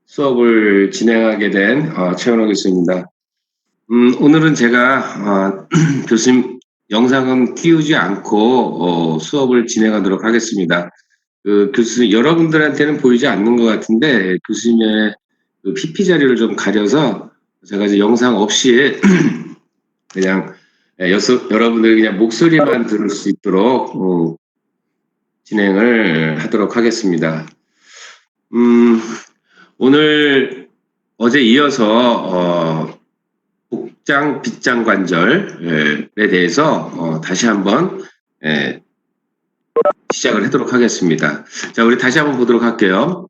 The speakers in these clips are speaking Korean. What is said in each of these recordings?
수업을 진행하게 된 최원호 교수입니다. 오늘은 제가 교수님 영상은 띄우지 않고 수업을 진행하도록 하겠습니다. 교수님 여러분들한테는 보이지 않는 것 같은데 교수님의 그 PPT 자료를 좀 가려서 제가 이제 영상 없이 그냥 여러분들이 그냥 목소리만 들을 수 있도록 진행을 하도록 하겠습니다. 오늘 어제 이어서 복장 빗장 관절에 대해서 다시 한번 시작을 하도록 하겠습니다. 자, 우리 다시 한번 보도록 할게요.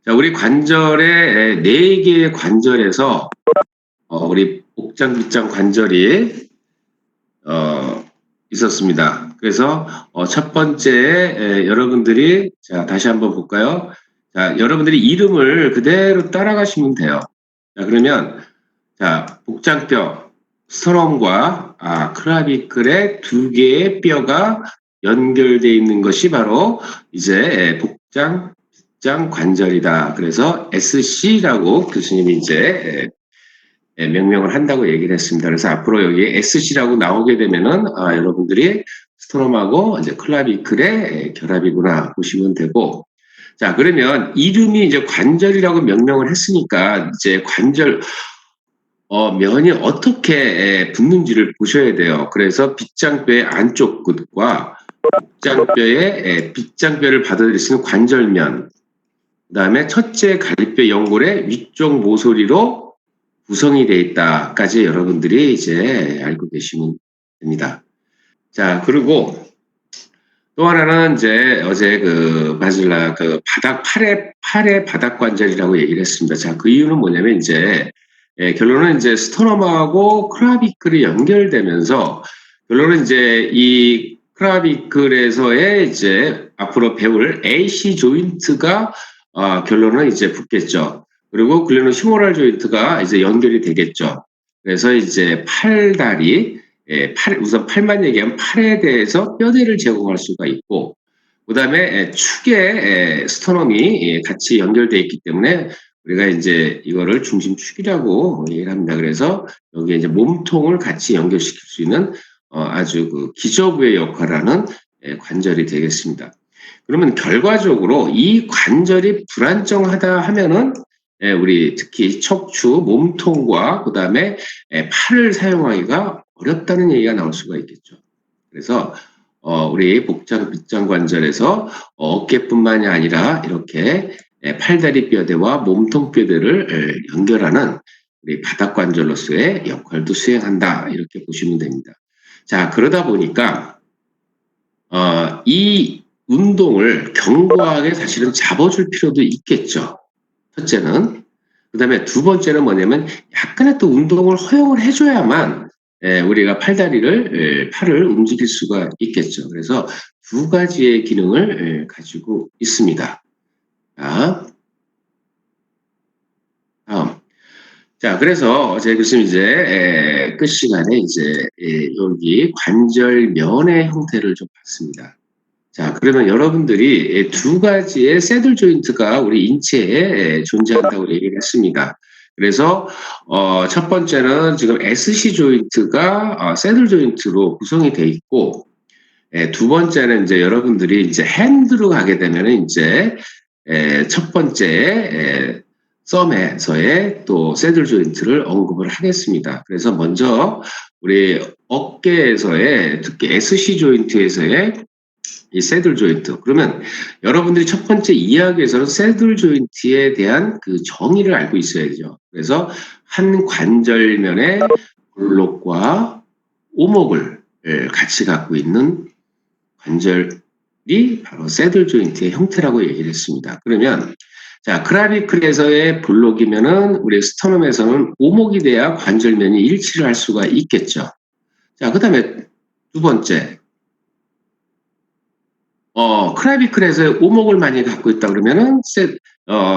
자, 우리 관절의 4개의 관절에서 우리 복장 빗장 관절이 있었습니다. 그래서 첫 번째 여러분들이 자 다시 한번 볼까요? 자, 여러분들이 이름을 그대로 따라가시면 돼요. 자, 그러면 자, 복장뼈, 스터럼과 클라비클의 2개의 뼈가 연결되어 있는 것이 바로 이제 복장, 빗장 관절이다. 그래서 SC라고 교수님이 이제 명명을 한다고 얘기를 했습니다. 그래서 앞으로 여기 SC라고 나오게 되면은 여러분들이 스터럼하고 이제 클라비클의 결합이구나 보시면 되고, 자, 그러면 이름이 이제 관절이라고 명명을 했으니까 이제 관절 면이 어떻게 붙는지를 보셔야 돼요. 그래서 빗장뼈의 안쪽 끝과 복장뼈의 빗장뼈를 받아들일 수 있는 관절면, 그 다음에 첫째 갈비뼈 연골의 위쪽 모서리로 구성이 되어 있다까지 여러분들이 이제 알고 계시면 됩니다. 자, 그리고 또 하나는 이제 어제 그 바질라 그 팔의 바닥 관절이라고 얘기를 했습니다. 자, 그 이유는 뭐냐면 이제 결론은 이제 스토너마하고 크라비클이 연결되면서 결론은 이제 이 크라비클에서의 이제 앞으로 배울 AC 조인트가 결론은 이제 붙겠죠. 그리고 글레노 히모랄 조인트가 이제 연결이 되겠죠. 그래서 이제 팔다리, 우선 팔만 얘기하면 팔에 대해서 뼈대를 제공할 수가 있고, 그 다음에 축에 스토넘이 같이 연결되어 있기 때문에 우리가 이제 이거를 중심축이라고 얘기를 합니다. 그래서 여기에 이제 몸통을 같이 연결시킬 수 있는 아주 그 기저부의 역할을 하는 관절이 되겠습니다. 그러면 결과적으로 이 관절이 불안정하다 하면은 우리 특히 척추, 몸통과 그 다음에 팔을 사용하기가 어렵다는 얘기가 나올 수가 있겠죠. 그래서 우리 복장 빗장 관절에서 어깨뿐만이 아니라 이렇게 팔다리 뼈대와 몸통 뼈대를 연결하는 우리 바닥 관절로서의 역할도 수행한다 이렇게 보시면 됩니다. 자, 그러다 보니까 이 운동을 견고하게 사실은 잡아줄 필요도 있겠죠. 첫째는. 그 다음에 두 번째는 뭐냐면 약간의 또 운동을 허용을 해줘야만 우리가 팔을 움직일 수가 있겠죠. 그래서 두 가지의 기능을 가지고 있습니다. 자, 다음. 자, 그래서 제 교수님 이제 끝 시간에 이제 여기 관절면의 형태를 좀 봤습니다. 자, 그러면 여러분들이 두 가지의 새들 조인트가 우리 인체에 존재한다고 얘기를 했습니다. 그래서 첫 번째는 지금 SC 조인트가 새들 조인트로 구성이 돼 있고, 두 번째는 이제 여러분들이 이제 핸드로 가게 되면은 이제 첫 번째 썸에서의 또 새들 조인트를 언급을 하겠습니다. 그래서 먼저 우리 어깨에서의 특히 SC 조인트에서의 이 새들 조인트. 그러면 여러분들이 첫 번째 이야기에서는 새들 조인트에 대한 그 정의를 알고 있어야죠. 그래서 한 관절면의 볼록과 오목을 같이 갖고 있는 관절이 바로 새들 조인트의 형태라고 얘기를 했습니다. 그러면 자, 크라비클에서의 볼록이면은 우리 스터넘에서는 오목이 돼야 관절면이 일치를 할 수가 있겠죠. 자, 그 다음에 두 번째. 크라비클에서 오목을 많이 갖고 있다 그러면은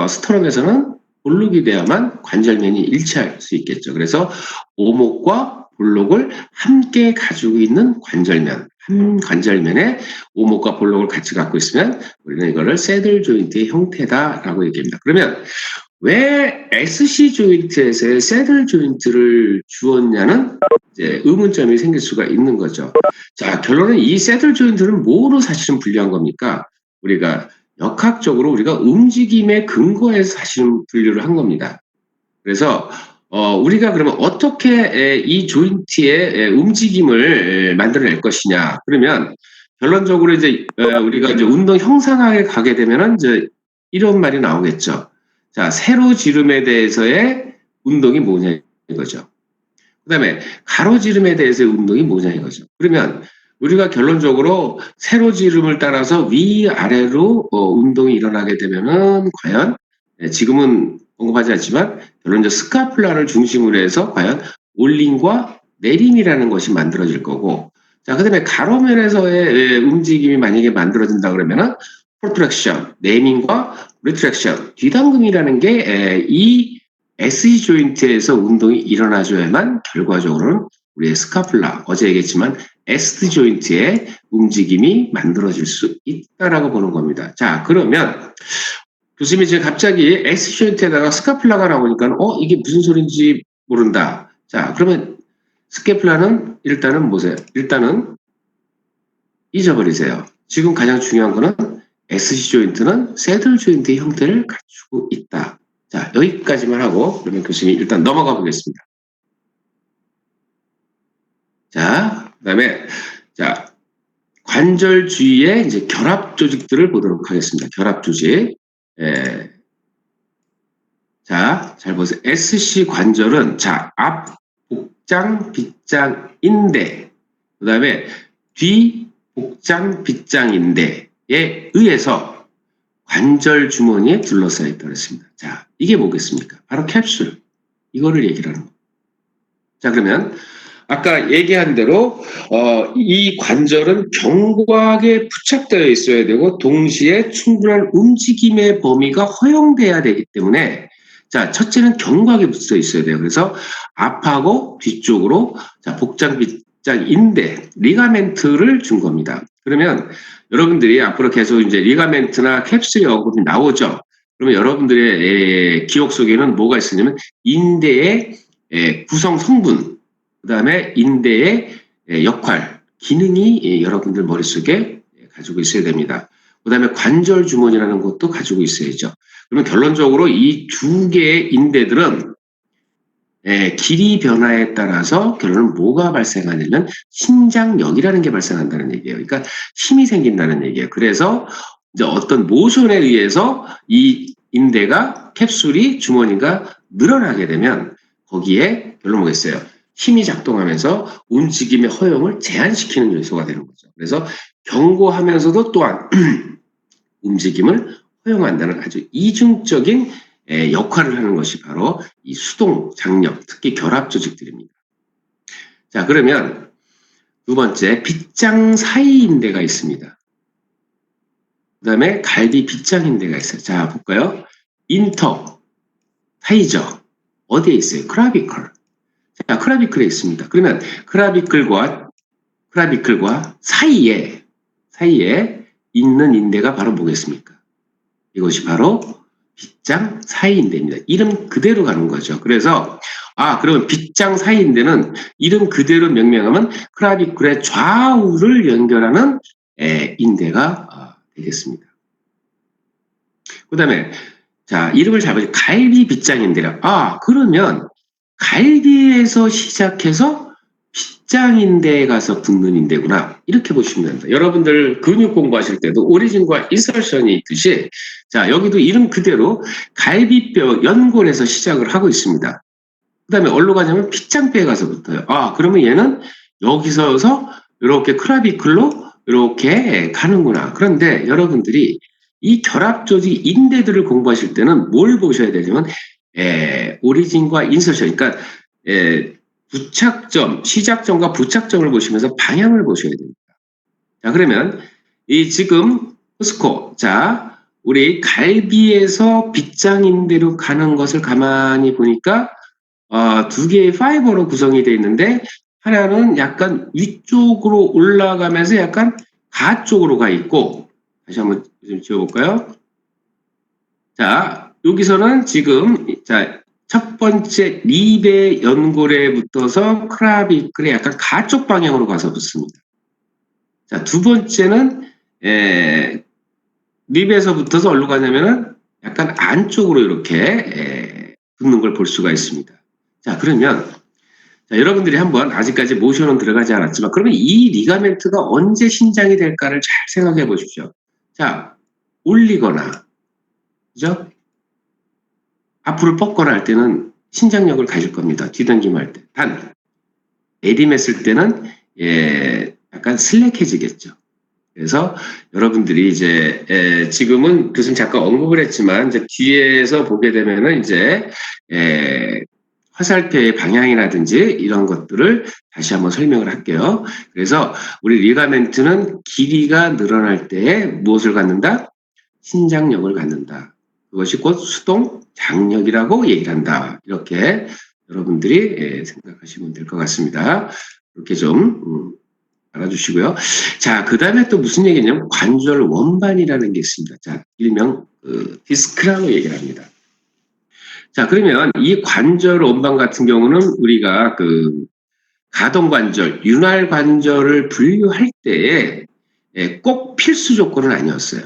스토럼에서는 볼록이 돼야만 관절면이 일치할 수 있겠죠. 그래서 오목과 볼록을 함께 가지고 있는 관절면, 한 관절면에 오목과 볼록을 같이 갖고 있으면 우리는 이거를 새들 조인트의 형태다라고 얘기합니다. 그러면 왜 SC 조인트에서의 새들 조인트를 주었냐는 이제 의문점이 생길 수가 있는 거죠. 자, 결론은 이 새들 조인트는 뭐로 사실은 분류한 겁니까? 우리가 역학적으로 우리가 움직임의 근거에서 사실은 분류를 한 겁니다. 그래서 우리가 그러면 어떻게 이 조인트의 움직임을 만들어낼 것이냐? 그러면 결론적으로 이제 우리가 이제 운동 형상학에 가게 되면은 이제 이런 말이 나오겠죠. 자, 세로지름에 대해서의 운동이 뭐냐 이거죠. 그다음에 가로지름에 대해서의 운동이 뭐냐 이거죠. 그러면 우리가 결론적으로 세로지름을 따라서 위아래로 운동이 일어나게 되면은 과연 지금은 언급하지 않지만 결론적으로 스카플라를 중심으로 해서 과연 올림과 내림이라는 것이 만들어질 거고, 자, 그다음에 가로면에서의 움직임이 만약에 만들어진다 그러면은 프로트랙션, 내림과 리트랙션, 뒤당김이라는 게 이 SE 조인트에서 운동이 일어나줘야만 결과적으로는 우리의 스카플라, 어제 얘기했지만 S 조인트의 움직임이 만들어질 수 있다라고 보는 겁니다. 자, 그러면 교수님이 지금 갑자기 S 조인트에다가 스카플라가 나오니까 이게 무슨 소린지 모른다. 자, 그러면 스카플라는 일단은 뭐세요? 일단은 잊어버리세요. 지금 가장 중요한 거는 SC 조인트는 새들 조인트의 형태를 갖추고 있다. 자, 여기까지만 하고 그러면 교수님이 일단 넘어가 보겠습니다. 자, 그다음에 자, 관절 주위의 이제 결합 조직들을 보도록 하겠습니다. 결합 조직. 자, 잘 보세요. SC 관절은 자, 앞 복장, 빗장, 인대. 그다음에 뒤 복장, 빗장, 인대에 의해서 관절 주머니에 둘러싸여 있다고 했습니다. 자, 이게 뭐겠습니까? 바로 캡슐. 이거를 얘기를 하는 겁니다. 자, 그러면 아까 얘기한 대로 이 관절은 견고하게 부착되어 있어야 되고 동시에 충분한 움직임의 범위가 허용돼야 되기 때문에 자, 첫째는 견고하게 붙어 있어야 돼요. 그래서 앞하고 뒤쪽으로 자, 복장, 빗장, 인대, 리가멘트를 준 겁니다. 그러면 여러분들이 앞으로 계속 이제 리가멘트나 캡슐이 언급이 나오죠. 그러면 여러분들의 기억 속에는 뭐가 있었냐면 인대의 구성 성분, 그 다음에 인대의 역할, 기능이 여러분들 머릿속에 가지고 있어야 됩니다. 그 다음에 관절 주머니라는 것도 가지고 있어야죠. 그러면 결론적으로 이 두 개의 인대들은 길이 변화에 따라서 결론은 뭐가 발생하냐면 신장력이라는 게 발생한다는 얘기예요. 그러니까 힘이 생긴다는 얘기예요. 그래서 이제 어떤 모션에 의해서 이 인대가 캡슐이 주머니가 늘어나게 되면 거기에 결론 뭐겠어요? 힘이 작동하면서 움직임의 허용을 제한시키는 요소가 되는 거죠. 그래서 견고하면서도 또한 움직임을 허용한다는 아주 이중적인 역할을 하는 것이 바로 이 수동, 장력, 특히 결합 조직들입니다. 자, 그러면 두 번째, 빗장 사이 인대가 있습니다. 그 다음에 갈비 빗장 인대가 있어요. 자, 볼까요? 인터, 타이저, 어디에 있어요? 크라비클. 자, 크라비클에 있습니다. 그러면 크라비클과 사이에 있는 인대가 바로 뭐겠습니까? 이것이 바로 빗장 사이인대입니다. 이름 그대로 가는 거죠. 그래서 그러면 빗장 사이인대는 이름 그대로 명명하면 크라비클의 좌우를 연결하는 인대가 되겠습니다. 그 다음에 자, 이름을 잘 보세요. 갈비 빗장인대라. 그러면 갈비에서 시작해서 빗장인대에 가서 붙는 인대구나. 이렇게 보시면 됩니다. 여러분들 근육 공부하실 때도 오리진과 인설션이 있듯이 자, 여기도 이름 그대로 갈비뼈 연골에서 시작을 하고 있습니다. 그 다음에 어디로 가냐면 빗장뼈에 가서 붙어요. 그러면 얘는 여기서서 이렇게 크라비클로 이렇게 가는구나. 그런데 여러분들이 이 결합 조직 인대들을 공부하실 때는 뭘 보셔야 되냐면 오리진과 인설션, 그러니까 부착점, 시작점과 부착점을 보시면서 방향을 보셔야 됩니다. 자, 그러면 이 지금 포스코, 자, 우리 갈비에서 빗장인대로 가는 것을 가만히 보니까 두 개의 파이버로 구성이 되어 있는데 하나는 약간 위쪽으로 올라가면서 약간 가 쪽으로 가 있고, 다시 한번 좀 지워볼까요? 자, 여기서는 지금 자, 첫 번째 립의 연골에 붙어서 클라비클에 약간 가쪽 방향으로 가서 붙습니다. 자, 두 번째는 립에서 붙어서 어디로 가냐면은 약간 안쪽으로 이렇게 붙는 걸 볼 수가 있습니다. 자, 그러면 자, 여러분들이 한번 아직까지 모션은 들어가지 않았지만 그러면 이 리가멘트가 언제 신장이 될까를 잘 생각해 보십시오. 자, 올리거나 그죠? 앞으로 뻗거나 할 때는 신장력을 가질 겁니다. 뒤당김 할 때. 단 내림했을 때는 약간 슬랙해지겠죠. 그래서 여러분들이 이제 지금은 교수님 잠깐 언급을 했지만 이제 뒤에서 보게 되면은 이제 화살표의 방향이라든지 이런 것들을 다시 한번 설명을 할게요. 그래서 우리 리가멘트는 길이가 늘어날 때 무엇을 갖는다? 신장력을 갖는다. 그것이 곧 수동 장력이라고 얘기를 한다. 이렇게 여러분들이 생각하시면 될 것 같습니다. 이렇게 좀 알아주시고요. 자, 그 다음에 또 무슨 얘기냐면 관절 원반이라는 게 있습니다. 자, 일명 디스크라고 얘기를 합니다. 자, 그러면 이 관절 원반 같은 경우는 우리가 가동관절, 윤활관절을 분류할 때에 꼭 필수 조건은 아니었어요.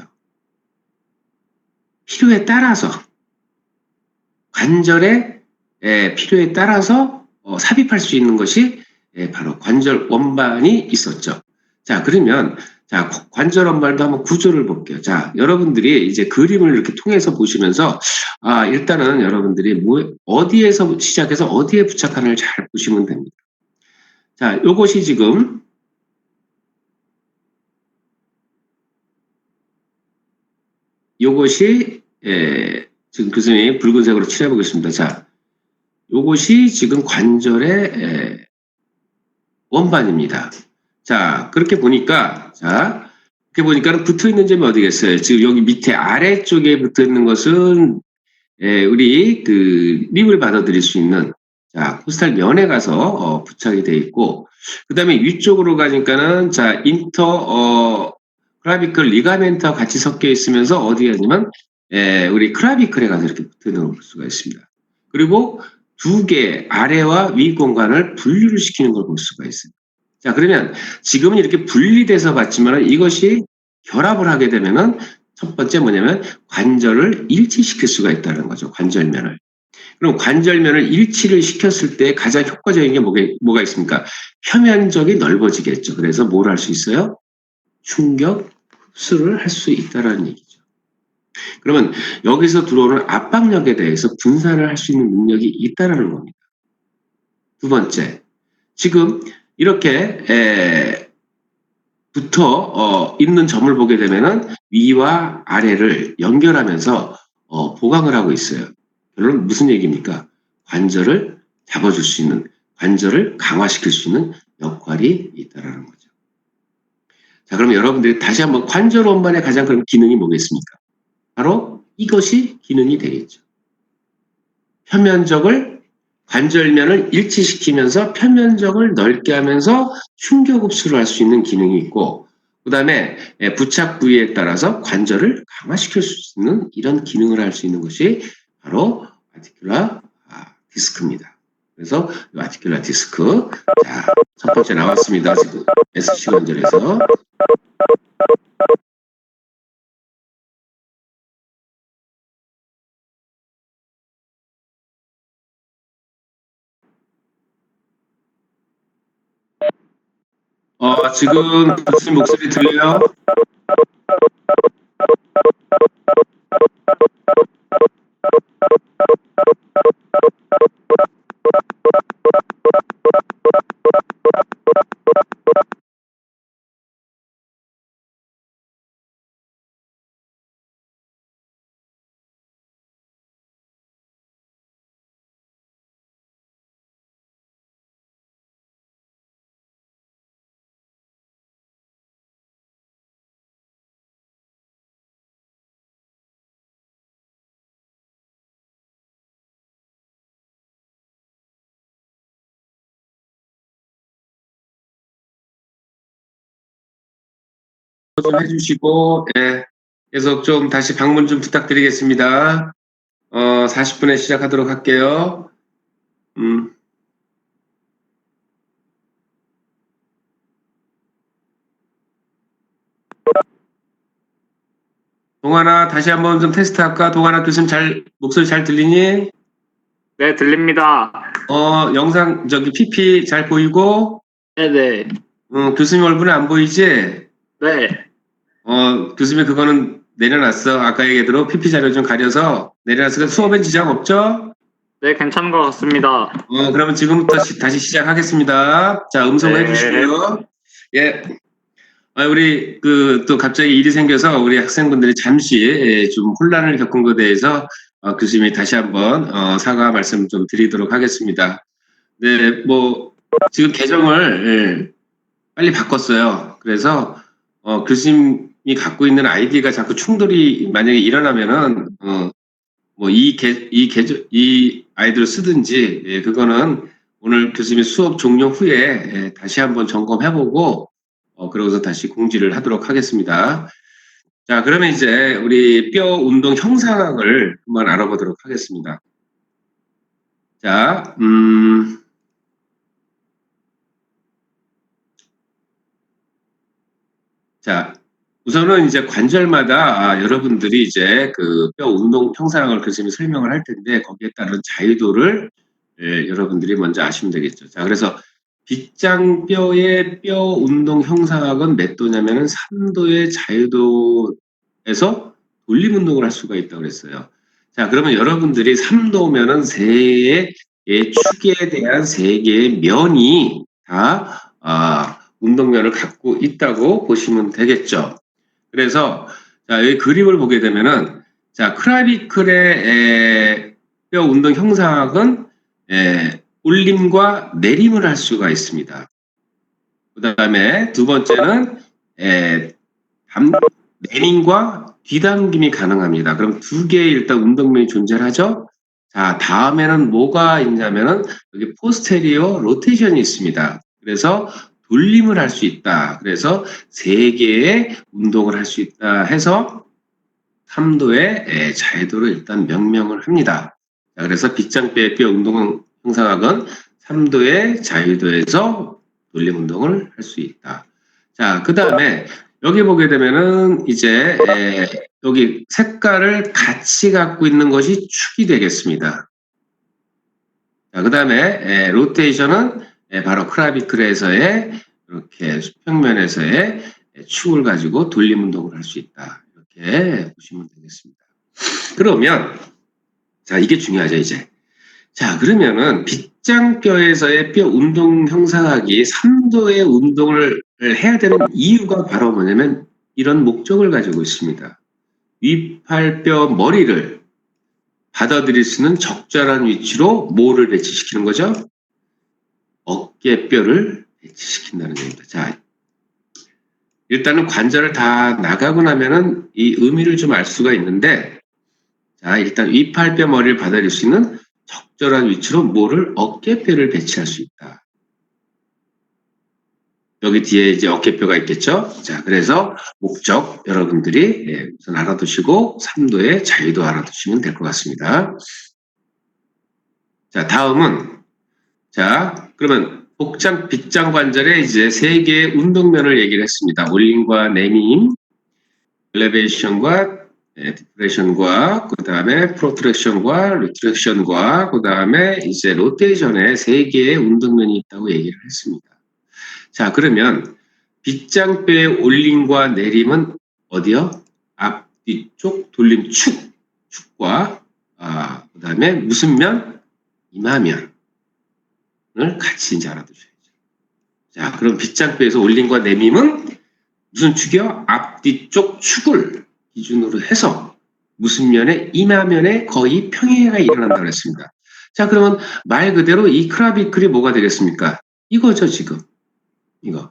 필요에 따라서 관절의 필요에 따라서 삽입할 수 있는 것이 바로 관절 원반이 있었죠. 자, 그러면 자, 관절 원반도 한번 구조를 볼게요. 자, 여러분들이 이제 그림을 이렇게 통해서 보시면서 일단은 여러분들이 어디에서 시작해서 어디에 부착하는지 잘 보시면 됩니다. 자, 요것이 지금 요것이 지금 교수님이 붉은색으로 칠해 보겠습니다. 자, 요것이 지금 관절의 원반입니다. 자, 그렇게 보니까, 자, 이렇게 보니까 붙어 있는 점이 어디겠어요? 지금 여기 밑에 아래쪽에 붙어 있는 것은, 우리 립을 받아들일 수 있는, 자, 코스탈 면에 가서, 부착이 되어 있고, 그 다음에 위쪽으로 가니까는, 자, 클라비클 리가멘트와 같이 섞여 있으면서 어디에 있냐면, 우리 클라비클에 가서 이렇게 붙어 있는 걸 볼 수가 있습니다. 그리고 두 개 아래와 위 공간을 분류를 시키는 걸 볼 수가 있습니다. 자, 그러면 지금은 이렇게 분리돼서 봤지만 이것이 결합을 하게 되면은 첫 번째 뭐냐면 관절을 일치시킬 수가 있다는 거죠. 관절면을. 그럼 관절면을 일치를 시켰을 때 가장 효과적인 게 뭐가 있습니까? 표면적이 넓어지겠죠. 그래서 뭘 할 수 있어요? 충격 흡수를 할 수 있다는 얘기죠. 그러면 여기서 들어오는 압박력에 대해서 분산을 할 수 있는 능력이 있다는 겁니다. 두 번째, 지금 이렇게 붙어 있는 점을 보게 되면은 위와 아래를 연결하면서 보강을 하고 있어요. 결론 무슨 얘기입니까? 관절을 잡아줄 수 있는, 관절을 강화시킬 수 있는 역할이 있다는 거죠. 자, 그럼 여러분들이 다시 한번 관절 원반의 가장 큰 기능이 뭐겠습니까? 바로 이것이 기능이 되겠죠. 표면적을 관절면을 일치시키면서 표면적을 넓게 하면서 충격 흡수를 할 수 있는 기능이 있고 그 다음에 부착 부위에 따라서 관절을 강화시킬 수 있는 이런 기능을 할 수 있는 것이 바로 아티큘라 디스크입니다. 그래서 이 아티큘라 디스크 자, 첫 번째 나왔습니다. 지금 SC 관절에서 지금 교수님 목소리 들려요? 좀 해주시고 계속 좀 다시 방문 좀 부탁드리겠습니다. 40분에 시작하도록 할게요. 동환아, 다시 한번 좀 테스트 할까? 동환아, 교수님 목소리 잘 들리니? 네, 들립니다. 영상, PP 잘 보이고? 네네. 교수님 얼굴은 안 보이지? 네. 교수님이 그거는 내려놨어. 아까 얘기대로 PP 자료 좀 가려서 내려놨으니까 수업엔 지장 없죠? 네, 괜찮은 것 같습니다. 그러면 지금부터 다시 시작하겠습니다. 자, 음성을 네. 해주시고요. 예. 우리, 또 갑자기 일이 생겨서 우리 학생분들이 잠시 좀 혼란을 겪은 것에 대해서 교수님이 다시 한번 사과 말씀 좀 드리도록 하겠습니다. 네, 지금 계정을 빨리 바꿨어요. 그래서 교수님이 갖고 있는 아이디가 자꾸 충돌이 만약에 일어나면은 이 아이디를 쓰든지 그거는 오늘 교수님이 수업 종료 후에 다시 한번 점검해보고 그러고서 다시 공지를 하도록 하겠습니다. 자, 그러면 이제 우리 뼈 운동 형상학을 한번 알아보도록 하겠습니다. 자, 우선은 이제 관절마다 여러분들이 이제 그 뼈 운동 형상을 교수님이 설명을 할 텐데 거기에 따른 자유도를 여러분들이 먼저 아시면 되겠죠. 자, 그래서 빗장뼈의 뼈 운동 형상학은 몇 도냐면은 3도의 자유도에서 돌림 운동을 할 수가 있다고 그랬어요. 자, 그러면 여러분들이 3도면은 세 개의 축에 대한 세 개의 면이 다 운동면을 갖고 있다고 보시면 되겠죠. 그래서 자, 여기 그림을 보게 되면은 자, 크라비클의 뼈 운동 형상학은 올림과 내림을 할 수가 있습니다. 그 다음에 두 번째는 내림과 뒤당김이 가능합니다. 그럼 두 개의 일단 운동면이 존재하죠. 자, 다음에는 뭐가 있냐면은 여기 포스테리어 로테이션이 있습니다. 그래서 돌림을 할 수 있다. 그래서 세 개의 운동을 할 수 있다 해서 3도의 자유도를 일단 명명을 합니다. 자, 그래서 빗장뼈의 뼈 운동 형상학은 3도의 자유도에서 돌림 운동을 할 수 있다. 자, 그 다음에 여기 보게 되면은 이제 여기 색깔을 같이 갖고 있는 것이 축이 되겠습니다. 자, 그 다음에 로테이션은 바로 크라비클에서의 이렇게 수평면에서의 축을 가지고 돌림 운동을 할 수 있다. 이렇게 보시면 되겠습니다. 그러면 자, 이게 중요하죠, 이제. 자, 그러면은 빗장뼈에서의 뼈 운동 형상학이 3도의 운동을 해야 되는 이유가 바로 뭐냐면 이런 목적을 가지고 있습니다. 위팔뼈 머리를 받아들일 수 있는 적절한 위치로 뭐를 배치시키는 거죠? 어깨뼈를 배치시킨다는 겁니다. 자, 일단은 관절을 다 나가고 나면은 이 의미를 좀 알 수가 있는데, 자, 일단 위팔뼈 머리를 받아들일 수 있는 적절한 위치로 뭐를 어깨뼈를 배치할 수 있다. 여기 뒤에 이제 어깨뼈가 있겠죠? 자, 그래서 목적 여러분들이 우선 알아두시고 3도의 자유도 알아두시면 될 것 같습니다. 자, 다음은 자, 그러면 빗장 관절의 이제 세 개의 운동면을 얘기를 했습니다. 올림과 내림, 엘리베이션과 디프레션과 그 다음에 프로트랙션과 리트랙션과 그 다음에 이제 로테이션의 세 개의 운동면이 있다고 얘기를 했습니다. 자, 그러면 빗장뼈의 올림과 내림은 어디요? 앞, 뒤쪽, 돌림, 축과 그 다음에 무슨 면? 이마면을 같이 이제 알아두셔야죠. 자, 그럼 빗장뼈에서 올림과 내림은 무슨 축이요? 앞, 뒤쪽 축을 기준으로 해서 무슨 면에? 이마면에 거의 평행해가 일어난다고 그랬습니다. 자, 그러면 말 그대로 이 크라비클이 뭐가 되겠습니까? 이거죠, 지금. 이거.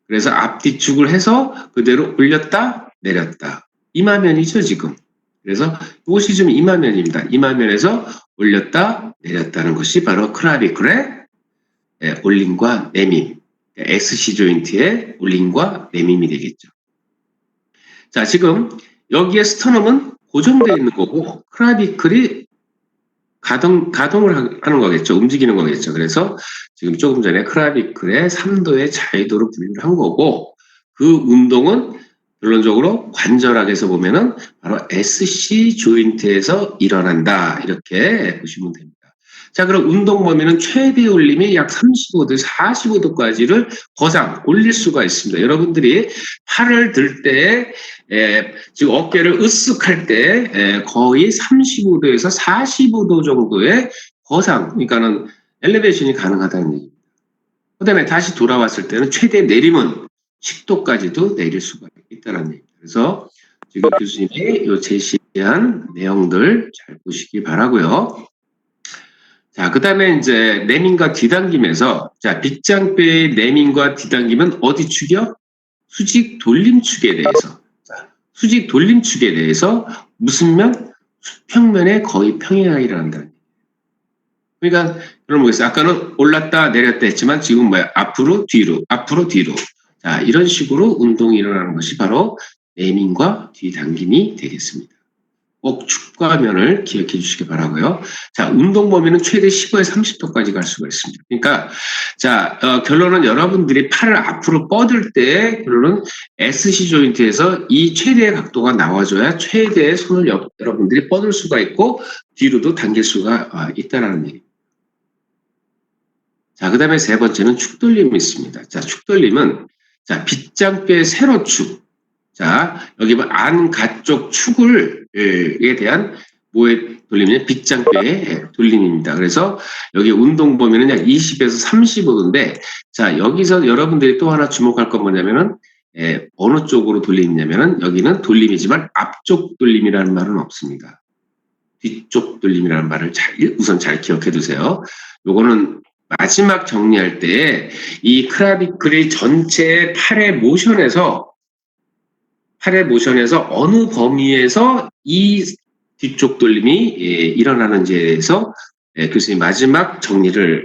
그래서 앞뒤축을 해서 그대로 올렸다, 내렸다. 이마면이죠, 지금. 그래서 이것이 좀 이마면입니다. 이마면에서 올렸다, 내렸다는 것이 바로 크라비클의 올림과 내림. SC 조인트의 올림과 내림이 되겠죠. 자, 지금 여기에 스터넘은 고정되어 있는 거고 크라비클이 가동을 하는 거겠죠. 움직이는 거겠죠. 그래서 지금 조금 전에 클라비클의 3도의 자위도로 분류를 한 거고, 그 운동은 결론적으로 관절학에서 보면은 바로 SC 조인트에서 일어난다. 이렇게 보시면 됩니다. 자, 그럼 운동 범위는 최대 올림이 약 35도, 45도까지를 거상 올릴 수가 있습니다. 여러분들이 팔을 들 때, 지금 어깨를 으쓱할 때 거의 35도에서 45도 정도의 거상, 그러니까는 엘리베이션이 가능하다는 얘기입니다. 그 다음에 다시 돌아왔을 때는 최대 내림은 10도까지도 내릴 수가 있다는 얘기입니다. 그래서 지금 교수님이 요 제시한 내용들 잘 보시기 바라고요. 자, 그 다음에 이제 내민과 뒤당김에서, 자, 빗장뼈의 내민과 뒤당김은 어디 축이요? 수직 돌림축에 대해서. 자, 수직 돌림축에 대해서 무슨 면? 수평면에 거의 평행하게 일어난다는 얘기예요. 그러니까, 여러분 보겠어요. 아까는 올랐다 내렸다 했지만 지금 뭐야? 앞으로 뒤로, 앞으로 뒤로. 자, 이런 식으로 운동이 일어나는 것이 바로 내민과 뒤당김이 되겠습니다. 꼭 축과 면을 기억해 주시기 바라고요. 자, 운동 범위는 최대 15에서 30도까지 갈 수가 있습니다. 그러니까 자, 결론은 여러분들이 팔을 앞으로 뻗을 때 결론은 SC 조인트에서 이 최대의 각도가 나와줘야 최대의 손을 여러분들이 뻗을 수가 있고 뒤로도 당길 수가 있다는 얘기입니다. 자, 그 다음에 세 번째는 축돌림이 있습니다. 자, 축돌림은 자, 빗장뼈의 세로축. 자, 여기 안가쪽 축에 대한 뭐의 돌림이냐? 빗장뼈의 돌림입니다. 그래서 여기 운동 범위는 약 20에서 35도인데, 자, 여기서 여러분들이 또 하나 주목할 건 뭐냐면은, 어느 쪽으로 돌림이냐면은, 여기는 돌림이지만 앞쪽 돌림이라는 말은 없습니다. 뒤쪽 돌림이라는 말을 우선 잘 기억해 두세요. 요거는 마지막 정리할 때 이 클라비클의 전체 팔의 모션에서 어느 범위에서 이 뒤쪽 돌림이 일어나는지에 대해서 교수님 마지막 정리를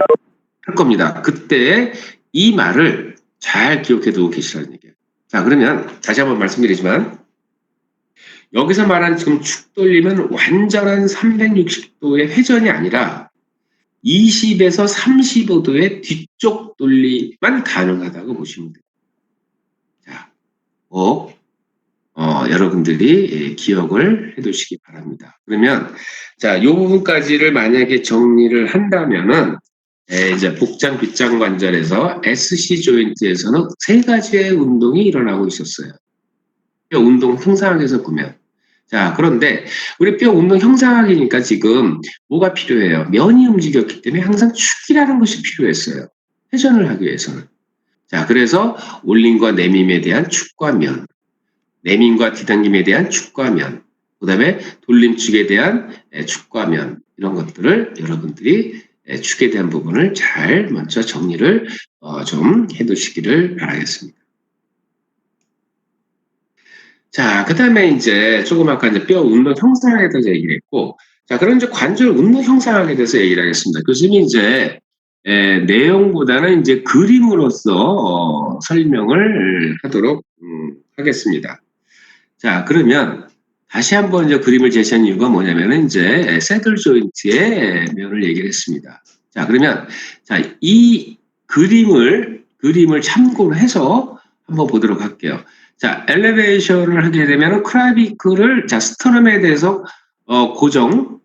할 겁니다. 그때 이 말을 잘 기억해 두고 계시라는 얘기예요. 자, 그러면 다시 한번 말씀드리지만 여기서 말하는 지금 축돌림은 완전한 360도의 회전이 아니라 20에서 35도의 뒤쪽 돌림만 가능하다고 보시면 돼요. 자, 꼭 여러분들이 기억을 해두시기 바랍니다. 그러면 자, 이 부분까지를 만약에 정리를 한다면은 이제 복장 빗장 관절에서 SC 조인트에서는 세 가지의 운동이 일어나고 있었어요. 뼈 운동 형상학에서 보면. 자, 그런데 우리 뼈 운동 형상학이니까 지금 뭐가 필요해요? 면이 움직였기 때문에 항상 축이라는 것이 필요했어요. 회전을 하기 위해서는. 자, 그래서 올림과 내밈에 대한 축과 면, 내민과 뒤당김에 대한 축과 면, 그 다음에 돌림축에 대한 축과 면, 이런 것들을 여러분들이 축에 대한 부분을 잘 먼저 정리를 좀 해두시기를 바라겠습니다. 자, 그 다음에 이제 조금 아까 이제 뼈 운동 형상학에 대해서 얘기를 했고, 자, 그럼 이제 관절 운동 형상학에 대해서 얘기를 하겠습니다. 교수님이 이제 내용보다는 이제 그림으로서 설명을 하도록 하겠습니다. 자, 그러면 다시 한번 이제 그림을 제시한 이유가 뭐냐면은 이제 새들 조인트의 면을 얘기를 했습니다. 자, 그러면 자, 이 그림을 참고로 해서 한번 보도록 할게요. 자, 엘리베이션을 하게 되면은 클라비클을 자, 스터럼에 대해서 고정,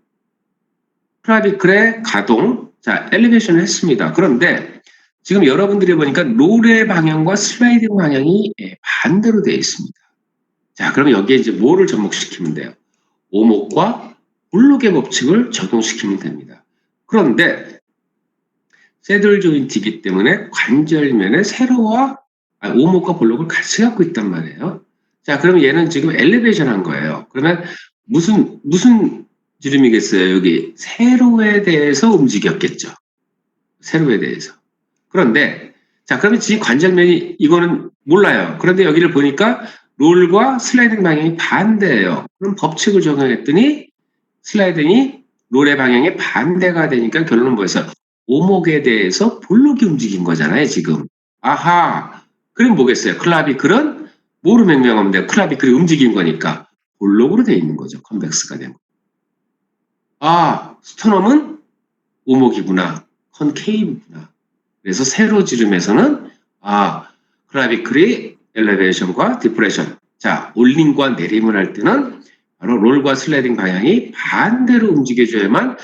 클라비클의 가동, 자, 엘리베이션을 했습니다. 그런데 지금 여러분들이 보니까 롤의 방향과 슬라이딩 방향이 반대로 되어 있습니다. 자, 그러면 여기에 이제 뭐를 접목시키면 돼요? 오목과 볼록의 법칙을 적용시키면 됩니다. 그런데 새들 조인트이기 때문에 관절면에 세로와 오목과 볼록을 같이 갖고 있단 말이에요. 자, 그러면 얘는 지금 엘리베이션 한 거예요. 그러면 무슨 지름이겠어요? 여기 세로에 대해서 움직였겠죠. 세로에 대해서. 그런데 자, 그러면 지금 관절면이 이거는 몰라요. 그런데 여기를 보니까 롤과 슬라이딩 방향이 반대예요. 그럼 법칙을 적용했더니 슬라이딩이 롤의 방향에 반대가 되니까 결론은 뭐였어요? 오목에 대해서 볼록이 움직인 거잖아요, 지금. 아하. 그럼 뭐겠어요? 클라비클은 뭐로 명명하면 돼요? 클라비클이 움직인 거니까 볼록으로 돼 있는 거죠. 컨벡스가 된 거. 스토넘은 오목이구나. 컨케이브구나. 그래서 세로 지름에서는 클라비클이 엘리베이션과 디프레션. 자, 올림과 내림을 할 때는 바로 롤과 슬라이딩 방향이 반대로 움직여줘야만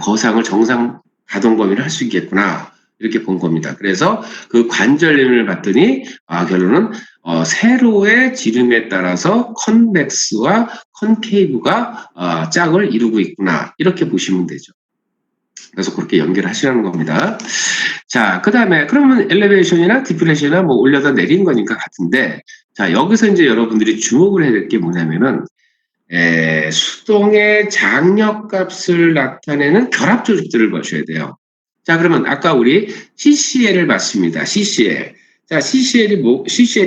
거상을 정상 가동 범위를 할 수 있겠구나. 이렇게 본 겁니다. 그래서 그 관절림을 봤더니 결론은 세로의 지름에 따라서 컨벡스와 컨케이브가 짝을 이루고 있구나. 이렇게 보시면 되죠. 그래서 그렇게 연결하시라는 겁니다. 자, 그 다음에 그러면 엘리베이션이나 디프레션이나 뭐 올려다 내린 거니까 같은데, 자, 여기서 이제 여러분들이 주목을 해야 될 게 뭐냐면은 수동의 장력 값을 나타내는 결합 조직들을 보셔야 돼요. 자, 그러면 아까 우리 CCL을 봤습니다. CCL. 자, CCL이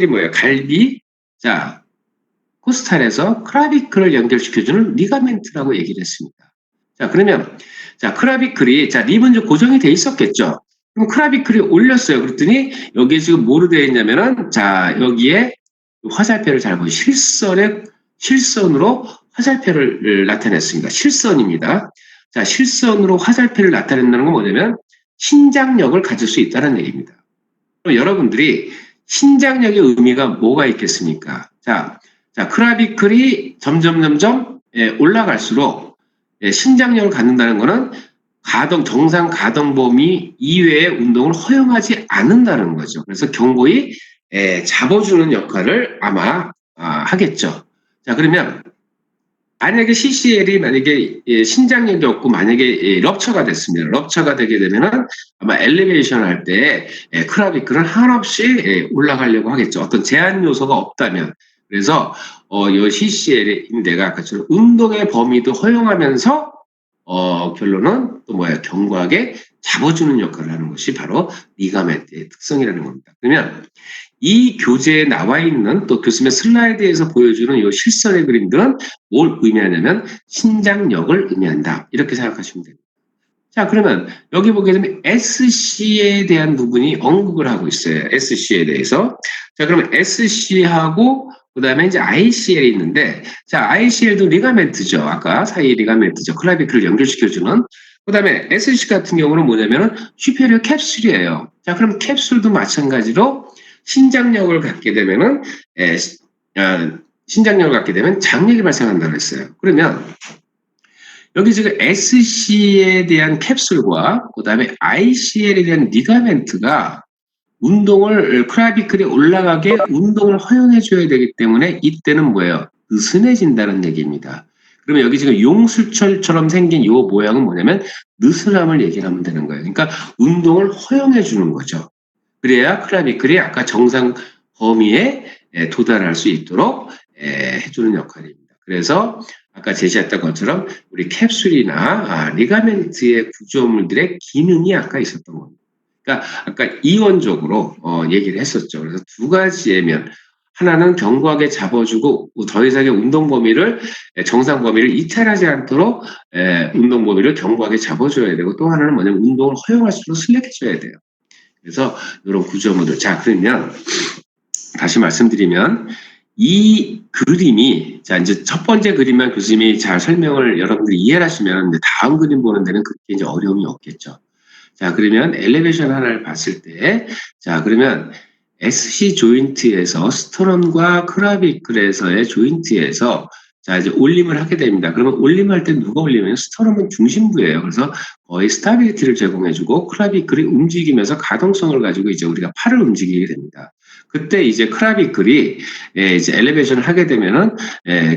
뭐예요? 갈비. 자, 코스탈에서 크라비클을 연결시켜주는 리가멘트라고 얘기를 했습니다. 자, 그러면, 자, 크라비클이, 자, 립은 좀 고정이 돼 있었겠죠? 그럼 크라비클이 올렸어요. 그랬더니, 여기에 지금 뭐로 되어 있냐면은, 자, 여기에 화살표를 잘 보시죠. 실선으로 화살표를 나타냈습니다. 실선입니다. 자, 실선으로 화살표를 나타낸다는 건 뭐냐면 신장력을 가질 수 있다는 얘기입니다. 그럼 여러분들이 신장력의 의미가 뭐가 있겠습니까? 자, 크라비클이 점점 올라갈수록 신장력을 갖는다는 것은 정상 가동 범위 이외의 운동을 허용하지 않는다는 거죠. 그래서 경고히 잡아주는 역할을 아마 하겠죠. 자, 그러면 만약에 CCL이 신장력이 없고 만약에 럽처가 됐습니다. 럽처가 되게 되면은 아마 엘리베이션 할 때 크라비클은 한없이 올라가려고 하겠죠. 어떤 제한 요소가 없다면. 그래서 이 CCL의 내가 아까처럼 운동의 범위도 허용하면서 결론은 또 견고하게 잡아주는 역할을 하는 것이 바로 리가멘트의 특성이라는 겁니다. 그러면 이 교재에 나와 있는 또 교수님의 슬라이드에서 보여주는 이 실선의 그림들은 뭘 의미하냐면 신장력을 의미한다. 이렇게 생각하시면 됩니다. 자, 그러면 여기 보게 되면 SC에 대한 부분이 언급을 하고 있어요. SC에 대해서. 자, 그러면 SC하고 그다음에 이제 ICL이 있는데, 자, ICL도 리가멘트죠. 아까 사이 리가멘트죠. 클라비클을 연결시켜주는. 그다음에 SC 같은 경우는 뭐냐면은 슈페리어 캡슐이에요. 자, 그럼 캡슐도 마찬가지로 신장력을 갖게 되면은 장력이 발생한다고 했어요. 그러면 여기 지금 SC에 대한 캡슐과 그다음에 ICL에 대한 리가멘트가 크라비클이 올라가게 운동을 허용해줘야 되기 때문에 이때는 뭐예요? 느슨해진다는 얘기입니다. 그러면 여기 지금 용술철처럼 생긴 이 모양은 뭐냐면 느슨함을 얘기를 하면 되는 거예요. 그러니까 운동을 허용해주는 거죠. 그래야 크라비클이 아까 정상 범위에 도달할 수 있도록 해주는 역할입니다. 그래서 아까 제시했던 것처럼 우리 캡슐이나 리가멘트의 구조물들의 기능이 아까 있었던 겁니다. 그러니까 아까 이원적으로 얘기를 했었죠. 그래서 두 가지의 하나는 견고하게 잡아주고 더 이상의 운동 범위를 정상 범위를 이탈하지 않도록 운동 범위를 견고하게 잡아줘야 되고 또 하나는 뭐냐면 운동을 허용할 수 있도록 슬랙해줘야 돼요. 그래서 이런 구조물들. 자, 그러면 다시 말씀드리면 이 그림이 자 이제 첫 번째 그림만 교수님이 잘 설명을 여러분들이 이해를 하시면 이제 다음 그림 보는 데는 그렇게 이제 어려움이 없겠죠. 자, 그러면 엘리베이션 하나를 봤을 때, 자, 그러면 SC 조인트에서 스토넌과 크라비클에서의 조인트에서 자, 이제 올림을 하게 됩니다. 그러면 올림할 때 누가 올리면 스토넌은 중심부예요. 그래서 거의 스타빌리티를 제공해주고 크라비클이 움직이면서 가동성을 가지고 이제 우리가 팔을 움직이게 됩니다. 그때 이제 크라비클이 이제 엘리베이션을 하게 되면은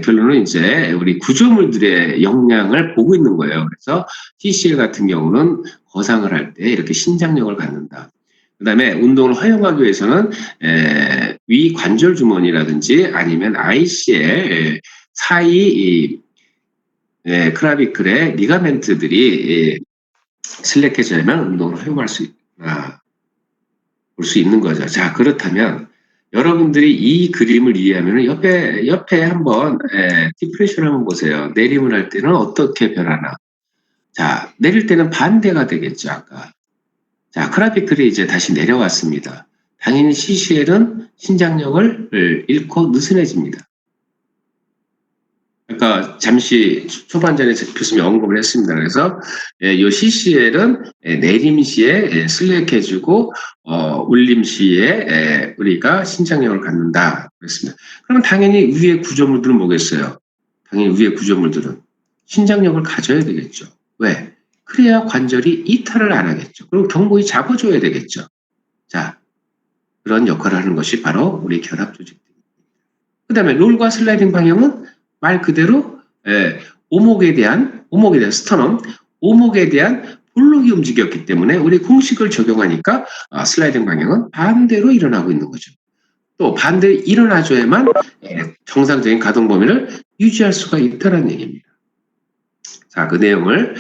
결론은 이제 우리 구조물들의 역량을 보고 있는 거예요. 그래서 TCL 같은 경우는 거상을 할 때 이렇게 신장력을 갖는다. 그 다음에 운동을 허용하기 위해서는 위 관절 주머니라든지 아니면 ICL 사이 크라비클의 리가멘트들이 슬랙해져야만 운동을 허용할 수 볼 수 있는 거죠. 자, 그렇다면 여러분들이 이 그림을 이해하면 옆에 한번 디프레션 한번 보세요. 내림을 할 때는 어떻게 변하나. 자, 내릴 때는 반대가 되겠죠, 아까. 자, 크라비클이 이제 다시 내려왔습니다. 당연히 CCL은 신장력을 잃고 느슨해집니다. 아까 잠시 초반전에 교수님이 언급을 했습니다. 그래서 이 CCL은 내림 시에 슬랙해주고 울림 시에 우리가 신장력을 갖는다 그랬습니다. 그러면 당연히 위의 구조물들은 뭐겠어요? 당연히 위의 구조물들은 신장력을 가져야 되겠죠. 왜? 그래야 관절이 이탈을 안 하겠죠. 그리고 경고히 잡아줘야 되겠죠. 자, 그런 역할을 하는 것이 바로 우리 결합 조직입니다. 그 다음에 롤과 슬라이딩 방향은 말 그대로 오목에 대한 스터넘, 오목에 대한 볼록이 움직였기 때문에 우리 공식을 적용하니까 슬라이딩 방향은 반대로 일어나고 있는 거죠. 또 반대로 일어나줘야만 정상적인 가동 범위를 유지할 수가 있다는 얘기입니다. 자, 그 내용을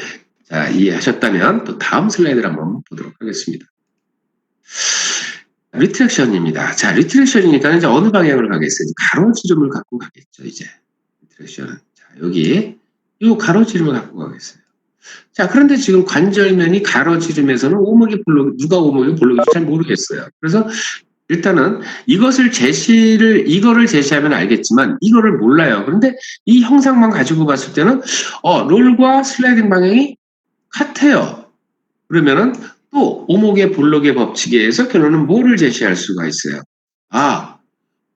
이해하셨다면 또 다음 슬라이드를 한번 보도록 하겠습니다. 리트랙션입니다. 자, 리트랙션이니까 이제 어느 방향으로 가겠어요? 가로지름을 갖고 가겠죠, 이제. 리트랙션은. 자, 여기, 이 가로지름을 갖고 가겠어요. 자, 그런데 지금 관절면이 가로지름에서는 오목이 볼록, 누가 오목이 볼록인지 잘 모르겠어요. 그래서 일단은 이거를 제시하면 알겠지만 이거를 몰라요. 그런데 이 형상만 가지고 봤을 때는 롤과 슬라이딩 방향이 같아요. 그러면은 또 오목의 볼록의 법칙에 의해서 결론은 뭐를 제시할 수가 있어요? 아,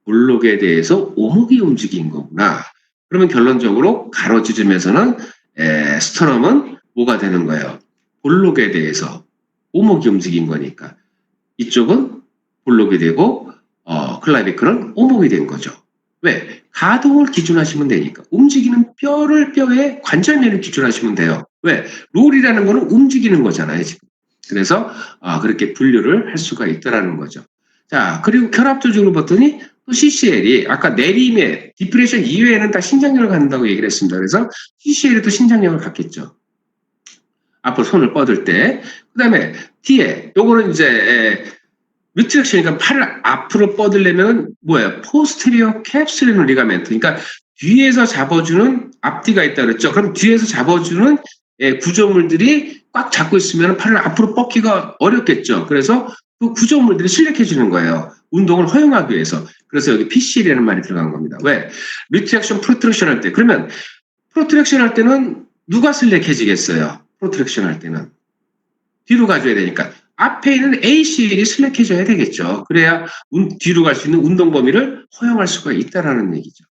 볼록에 대해서 오목이 움직인 거구나. 그러면 결론적으로 가로지름에서는 스터넘은 뭐가 되는 거예요? 볼록에 대해서 오목이 움직인 거니까 이쪽은 볼록이 되고 클라비클은 오목이 된 거죠. 왜? 가동을 기준하시면 되니까. 움직이는 뼈의 관절면을 기준하시면 돼요. 왜? 롤이라는 거는 움직이는 거잖아요, 지금. 그래서 그렇게 분류를 할 수가 있다라는 거죠. 자, 그리고 결합 조직으로 봤더니 또 CCL이 아까 내림의 디프레션 이외에는 다 신장력을 갖는다고 얘기를 했습니다. 그래서 CCL이 또 신장력을 갖겠죠. 앞으로 손을 뻗을 때. 그 다음에 뒤에 요거는 이제 리트렉션이니까 팔을 앞으로 뻗으려면 뭐예요? 포스테리어 캡슐리는 리가멘트. 그러니까 뒤에서 잡아주는 앞뒤가 있다 그랬죠. 그럼 뒤에서 잡아주는 구조물들이 꽉 잡고 있으면 팔을 앞으로 뻗기가 어렵겠죠. 그래서 그 구조물들이 실력해지는 거예요. 운동을 허용하기 위해서. 그래서 여기 PCL이라는 말이 들어간 겁니다. 왜? 리트렉션, 프로트랙션 할 때. 그러면 프로트랙션 할 때는 누가 슬랙해지겠어요? 프로트랙션 할 때는. 뒤로 가줘야 되니까. 앞에 있는 ACL이 슬랙해져야 되겠죠. 그래야 뒤로 갈 수 있는 운동 범위를 허용할 수가 있다라는 얘기죠.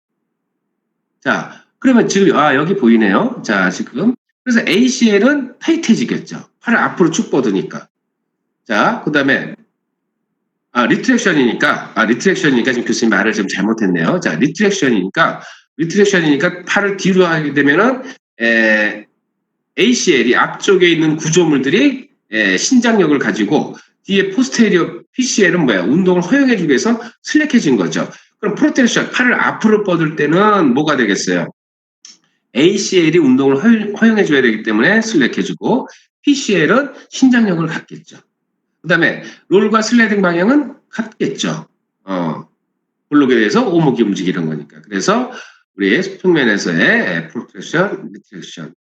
자, 그러면 지금 여기 보이네요. 자, 지금 그래서 ACL은 타이트해지겠죠. 팔을 앞으로 쭉 뻗으니까. 자, 그다음에 리트랙션이니까 지금 교수님 말을 좀 잘못했네요. 자, 리트랙션이니까 팔을 뒤로 하게 되면은 ACL이 앞쪽에 있는 구조물들이 신장력을 가지고 뒤에 포스테리어 PCL은 뭐야? 운동을 허용해주기 위해서 슬랙해진 거죠. 그럼 프로텍션, 팔을 앞으로 뻗을 때는 뭐가 되겠어요? ACL이 운동을 허용해줘야 되기 때문에 슬랙해주고 PCL은 신장력을 갖겠죠. 그 다음에 롤과 슬라이딩 방향은 같겠죠. 볼록에 대해서 오목이 움직이는 거니까. 그래서 우리 평면에서의 프로트랙션, 리트랙션.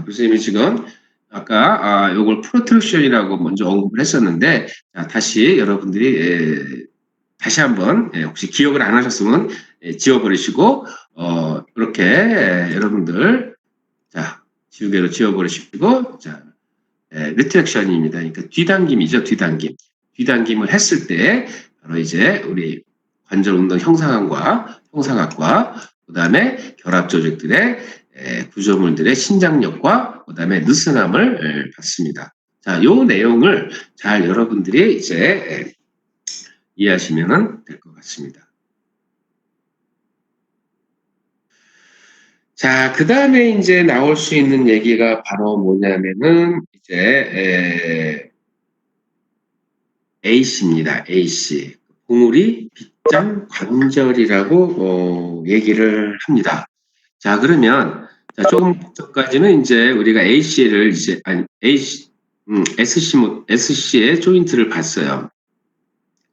교수님이 지금 아까 요걸 프로트랙션이라고 먼저 언급을 했었는데 다시 여러분들이 다시 한번 혹시 기억을 안 하셨으면 지워버리시고 이렇게 여러분들 지우개로 지워버리시고 리트랙션입니다. 그러니까 뒤당김이죠. 뒤당김을 했을 때 바로 이제 우리 관절 운동 형상학과 그다음에 결합 조직들의 구조물들의 신장력과 그다음에 느슨함을 봤습니다. 자, 요 내용을 잘 여러분들이 이제 이해하시면 될 것 같습니다. 자, 그 다음에 이제 나올 수 있는 얘기가 바로 뭐냐면은 이제 AC입니다. AC. 봉우리 빗장 관절이라고 얘기를 합니다. 자, 그러면 조금 전까지는 이제 우리가 AC를 이제 SC의 조인트를 봤어요.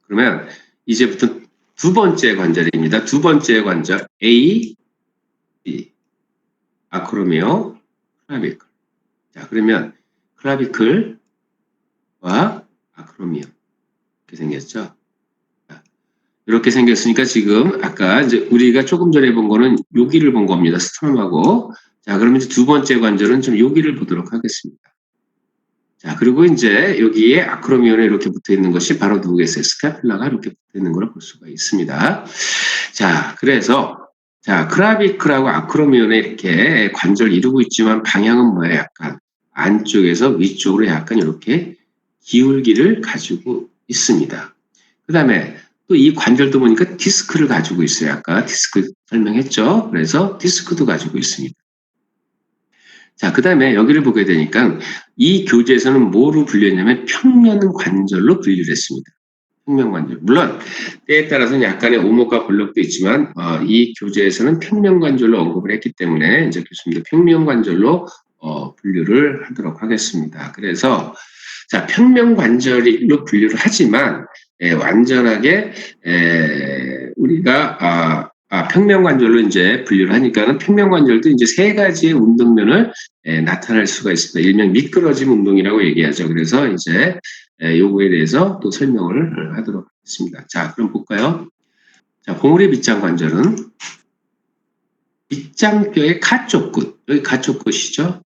그러면 이제부터 두 번째 관절입니다. 두 번째 관절 A, B, 아크로미오, 클라비클. 자, 그러면 클라비클과 아크로미오 이렇게 생겼죠. 이렇게 생겼으니까 지금 아까 이제 우리가 조금 전에 본 거는 여기를 본 겁니다. 스트럼하고. 자, 그러면 이제 두 번째 관절은 좀 여기를 보도록 하겠습니다. 자, 그리고 이제 여기에 아크로미온에 이렇게 붙어 있는 것이 바로 누구겠어요? 스카필라가 이렇게 붙어 있는 걸 볼 수가 있습니다. 자, 그래서 자, 크라비클하고 아크로미온에 이렇게 관절 이루고 있지만 방향은 뭐예요? 약간 안쪽에서 위쪽으로 약간 이렇게 기울기를 가지고 있습니다. 그 다음에 또 이 관절도 보니까 디스크를 가지고 있어요. 아까 디스크 설명했죠? 그래서 디스크도 가지고 있습니다. 자, 그 다음에 여기를 보게 되니까 이 교재에서는 뭐로 분류했냐면 평면 관절로 분류를 했습니다. 평면 관절. 물론 때에 따라서는 약간의 오목과 번록도 있지만 이 교재에서는 평면 관절로 언급을 했기 때문에 이제 교수님도 평면 관절로 분류를 하도록 하겠습니다. 그래서 자, 평면 관절로 분류를 하지만 완전하게 우리가 평면 관절로 이제 분류를 하니까는 평면 관절도 이제 세 가지의 운동면을 나타낼 수가 있습니다. 일명 미끄러짐 운동이라고 얘기하죠. 그래서 이제 요거에 대해서 또 설명을 하도록 하겠습니다. 자, 그럼 볼까요? 자, 봉우리 밑장 관절은 밑장뼈의 가쪽 끝, 여기 가쪽 끝이죠.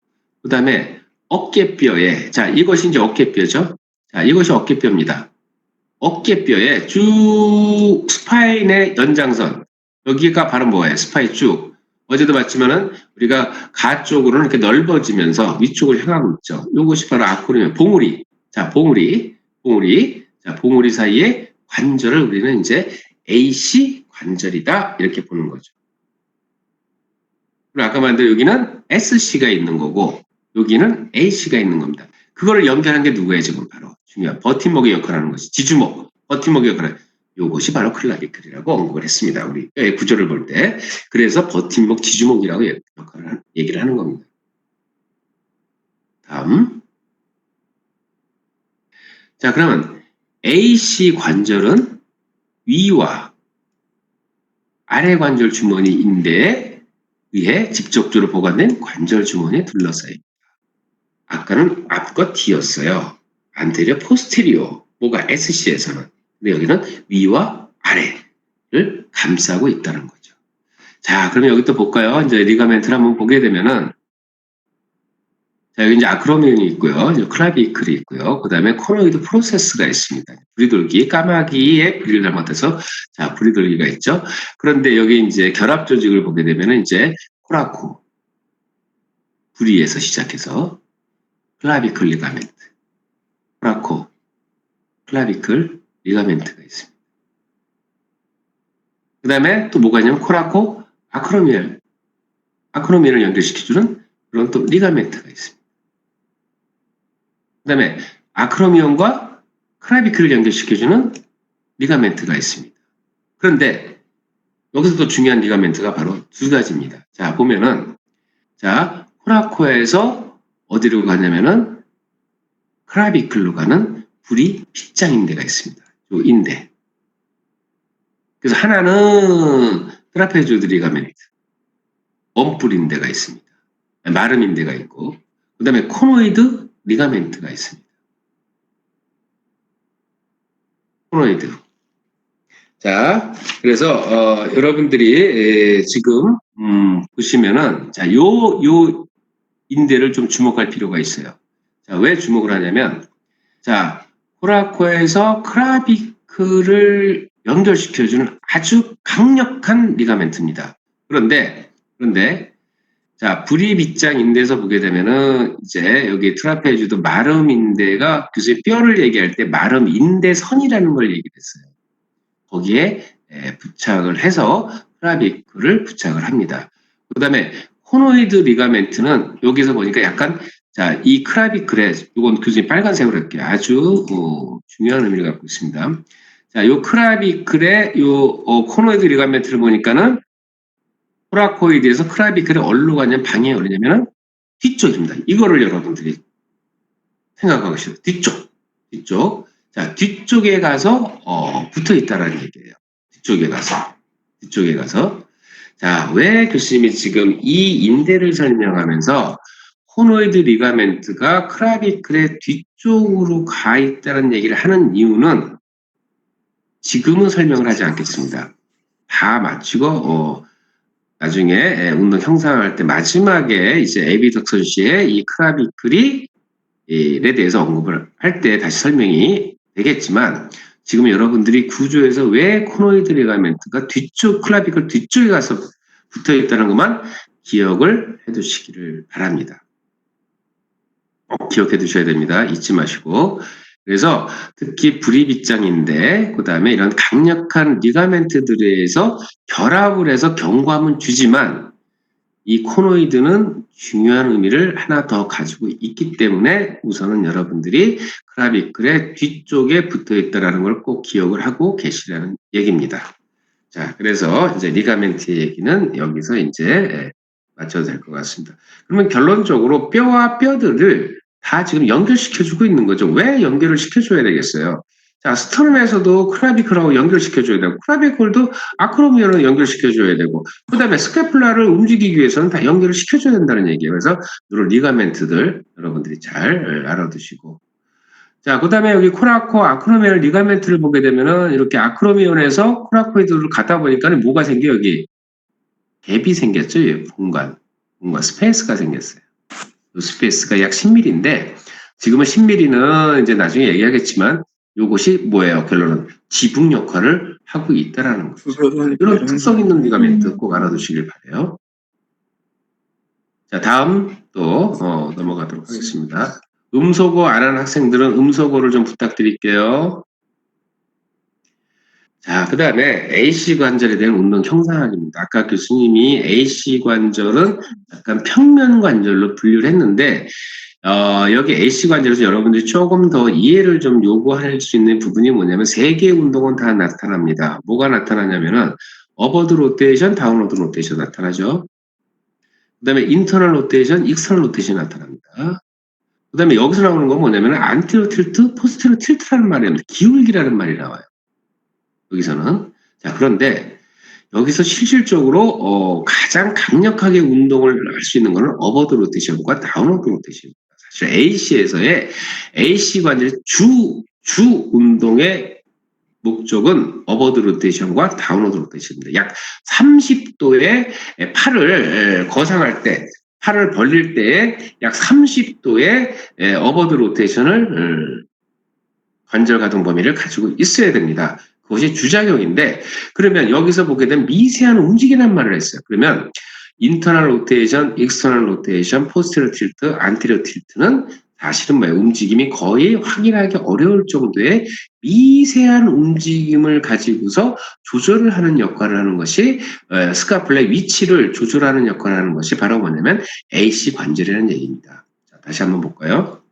그 다음에 어깨뼈에, 자, 이것이 이제 어깨뼈죠. 자, 이것이 어깨뼈입니다. 어깨뼈에 쭉 스파인의 연장선, 여기가 바로 뭐예요? 스파인 쭉. 어제도 봤지만은 우리가 가 쪽으로는 이렇게 넓어지면서 위쪽을 향하고 있죠. 이것이 바로 아크로미온, 봉우리. 자, 봉우리. 자, 봉우리 사이에 관절을 우리는 이제 AC 관절이다. 이렇게 보는 거죠. 그리고 아까 말한 대로 여기는 SC가 있는 거고, 여기는 AC가 있는 겁니다. 그거를 연결한 게 누구예요, 지금 바로? 중요한 버팀목의 역할을 하는 것이 지주목, 버팀목의 역할을. 요것이 바로 클라비클이라고 언급을 했습니다. 우리 구조를 볼 때. 그래서 버팀목, 지주목이라고 역할을 얘기를 하는 겁니다. 다음. 자, 그러면 AC 관절은 위와 아래 관절 주머니인데 위에 직접적으로 보관된 관절 주머니에 둘러싸입니다. 아까는 앞과 뒤였어요. 안테리어, 포스테리오. 뭐가 SC에서는. 근데 여기는 위와 아래를 감싸고 있다는 거죠. 자, 그러면 여기 또 볼까요? 이제 리가멘트를 한번 보게 되면은 자, 여기 이제 아크로미온이 있고요. 이제 클라비클이 있고요. 그 다음에 코노이드 프로세스가 있습니다. 부리돌기, 까마귀의 부리를 잘못해서 자, 부리돌기가 있죠. 그런데 여기 이제 결합 조직을 보게 되면은 이제 코라코, 부리에서 시작해서 클라비클 리가멘트, 코라코, 클라비클 리가멘트가 있습니다. 그 다음에 또 뭐가 있냐면 코라코, 아크로미온을 연결시켜주는 그런 또 리가멘트가 있습니다. 그 다음에 아크로미온과 클라비클을 연결시켜주는 리가멘트가 있습니다. 그런데 여기서 또 중요한 리가멘트가 바로 두 가지입니다. 자, 보면은 자, 코라코에서 어디로 가냐면은 클라비클로 가는 부리 빗장인대가 있습니다. 요 인대. 그래서 하나는 트라페조이드 리가멘트, 원뿔인대가 있습니다. 마름인대가 있고, 그 다음에 코노이드 리가멘트가 있습니다. 코노이드. 자, 그래서 여러분들이 지금 보시면은 자, 요 인대를 좀 주목할 필요가 있어요. 자, 왜 주목을 하냐면 자, 코라코에서 크라비크를 연결시켜주는 아주 강력한 리가멘트입니다. 그런데 자, 부리빗장 인대에서 보게 되면은 이제 여기 트라페주도 마름 인대가 교수님 뼈를 얘기할 때 마름 인대선이라는 걸 얘기했어요. 거기에 부착을 해서 크라비크를 부착을 합니다. 그 다음에 코노이드 리가멘트는 여기서 보니까 약간 자, 이 크라비클에 이건 교수님 빨간색으로 할게요. 아주 중요한 의미를 갖고 있습니다. 자, 요 크라비클의 요 코노이드 리가멘트를 보니까는 코라코이드에서 크라비클이 어디로 가냐면 방향이 어디냐면은 뒤쪽입니다. 이거를 여러분들이 생각하고 있어요. 뒤쪽. 자, 뒤쪽에 가서 붙어 있다라는 얘기예요. 뒤쪽에 가서. 자, 왜 교수님이 지금 이 인대를 설명하면서 코노이드 리가멘트가 크라비클의 뒤쪽으로 가 있다는 얘기를 하는 이유는 지금은 설명을 하지 않겠습니다. 다 마치고 나중에 운동 형상할 때 마지막에 이제 에비덕선 씨의 이 크라비클이 에 대해서 언급을 할 때 다시 설명이 되겠지만 지금 여러분들이 구조에서 왜 코노이드 리가멘트가 뒤쪽 클라비클 뒤쪽에 가서 붙어 있다는 것만 기억을 해두시기를 바랍니다. 꼭 기억해 두셔야 됩니다. 잊지 마시고. 그래서 특히 불입입장인데 그 다음에 이런 강력한 리가멘트들에서 결합을 해서 경과함은 주지만 이 코노이드는 중요한 의미를 하나 더 가지고 있기 때문에 우선은 여러분들이 클라비클의 뒤쪽에 붙어 있다는 걸 꼭 기억을 하고 계시라는 얘기입니다. 자, 그래서 이제 리가멘트 얘기는 여기서 이제 맞춰도 될 것 같습니다. 그러면 결론적으로 뼈와 뼈들을 다 지금 연결시켜주고 있는 거죠. 왜 연결을 시켜줘야 되겠어요? 자, 스터룸에서도 클라비클하고 연결시켜줘야 되고, 클라비클도 아크로미온을 연결시켜줘야 되고, 그 다음에 스캐플라를 움직이기 위해서는 다 연결을 시켜줘야 된다는 얘기예요. 그래서 이런 리가멘트들 여러분들이 잘 알아두시고. 자, 그 다음에 여기 코라코 아크로미온 리가멘트를 보게 되면은 이렇게 아크로미온에서 코라코이드를 갖다 보니까 뭐가 생겨, 여기? 갭이 생겼죠? 공간, 스페이스가 생겼어요. 이 스페이스가 약 10mm인데, 지금은 10mm는 이제 나중에 얘기하겠지만, 요것이 뭐예요? 결론은 지붕 역할을 하고 있다라는 거죠. 이런 특성 있는 리가멘트 꼭 알아두시길 바래요. 자, 다음 또 넘어가도록 하겠습니다. 음소거 안 하는 학생들은 음소거를 좀 부탁드릴게요. 자, 그 다음에 AC 관절에 대한 운동 형상학입니다. 아까 교수님이 AC 관절은 약간 평면 관절로 분류를 했는데, 여기 AC 관절에서 여러분들이 조금 더 이해를 좀 요구할 수 있는 부분이 뭐냐면, 세 개의 운동은 다 나타납니다. 뭐가 나타나냐면은, 어버드 로테이션, 다운워드 로테이션 나타나죠. 그 다음에 인터널 로테이션, 익스터널 로테이션 나타납니다. 그 다음에 여기서 나오는 건 뭐냐면, 안티로 틸트, 포스티로 틸트라는 말이 나옵니다. 기울기라는 말이 나와요. 여기서는. 자, 그런데 여기서 실질적으로 가장 강력하게 운동을 할 수 있는 것은 어버드 로테이션과 다운워드 로테이션입니다. 사실 AC에서의 AC 관절의 주 운동의 목적은 어버드 로테이션과 다운워드 로테이션입니다. 약 30도의 팔을 거상할 때, 팔을 벌릴 때에 약 30도의 어버드 로테이션을 관절 가동 범위를 가지고 있어야 됩니다. 그것이 주작용인데, 그러면 여기서 보게 되면 미세한 움직이라는 말을 했어요. 그러면 인터널 로테이션, 익스터널 로테이션, 포스테리어 틸트, 안테리어 틸트는 사실은 뭐예요? 움직임이 거의 확인하기 어려울 정도의 미세한 움직임을 가지고서 조절을 하는 역할을 하는 것이 스카플라의 위치를 조절하는 역할을 하는 것이 바로 뭐냐면 AC 관절이라는 얘기입니다. 자, 다시 한번 볼까요?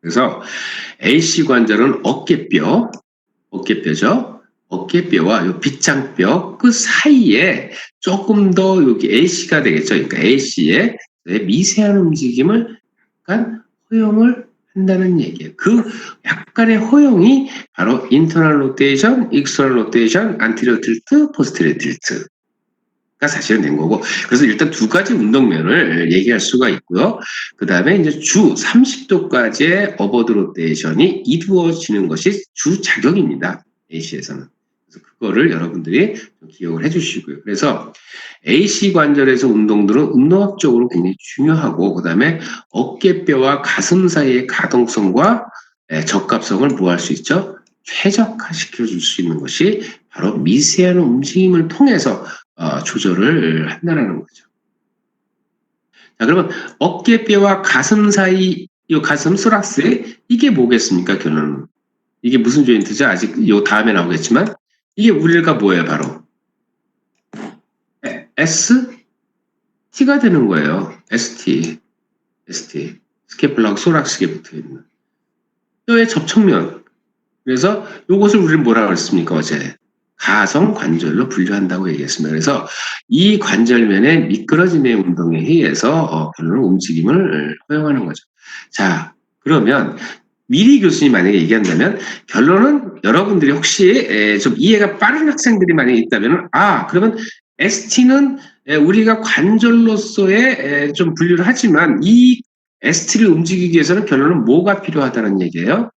그래서 AC 관절은 어깨뼈죠. 어깨뼈와 요 빗장뼈 그 사이에 조금 더 여기 AC가 되겠죠. 그러니까 AC의 미세한 움직임을 약간 허용을 한다는 얘기예요. 그 약간의 허용이 바로 인터널 로테이션, 익스터널 로테이션, 안티리어 틸트, 포스테리어 틸트. 가 사실은 된 거고. 그래서 일단 두 가지 운동면을 얘기할 수가 있고요. 그 다음에 이제 주 30도까지의 어버드 로테이션이 이루어지는 것이 주 자격입니다. AC에서는. 그래서 그거를 여러분들이 좀 기억을 해주시고요. 그래서 AC 관절에서 운동들은 운동학적으로 굉장히 중요하고, 그 다음에 어깨뼈와 가슴 사이의 가동성과 적합성을 뭐 할 수 있죠? 최적화시켜 줄 수 있는 것이 바로 미세한 움직임을 통해서 조절을 한다는 거죠. 자, 그러면 어깨뼈와 가슴 사이, 이 가슴 소락스, 이게 뭐겠습니까, 결론은? 이게 무슨 조인트죠? 아직 요 다음에 나오겠지만, 이게 우리가 뭐예요, 바로? ST가 되는 거예요. ST. 스캐플라하고 소락스에 붙어 있는. 뼈의 접촉면. 그래서 이것을 우리는 뭐라고 했습니까, 어제? 가성 관절로 분류한다고 얘기했습니다. 그래서 이 관절면의 미끄러짐의 운동에 의해서 별로 움직임을 허용하는 거죠. 자, 그러면 미리 교수님 만약에 얘기한다면 결론은 여러분들이 혹시 좀 이해가 빠른 학생들이 만약에 있다면 그러면 ST는 우리가 관절로서의 좀 분류를 하지만 이 ST를 움직이기 위해서는 결론은 뭐가 필요하다는 얘기예요?